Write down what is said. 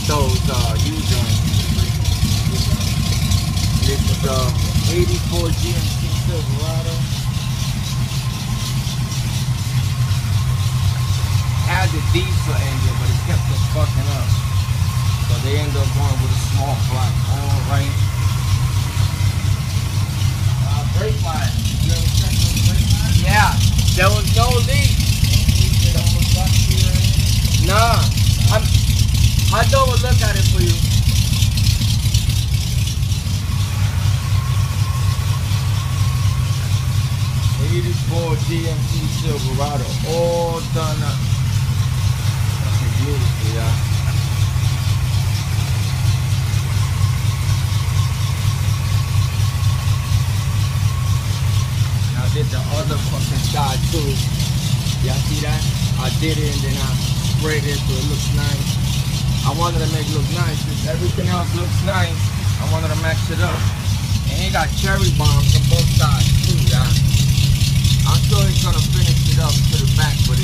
those U-joints. This is the 84 GMC Silverado. Had the diesel engine, but it kept us fucking up. So they ended up going with a small block. Alright. Brake line. You ever check those brake lines? Yeah. There was no leak. Nah. I'll go and look at it for you. '84 GMC Silverado, all done up. That's beautiful, y'all. And I did the other fucking side too. Y'all see that? I did it and then I sprayed it so it looks nice. I wanted to make it look nice because everything else looks nice. I wanted to match it up. And he got cherry bombs on both sides too, y'all. I'm sure he's gonna finish it up to the back, but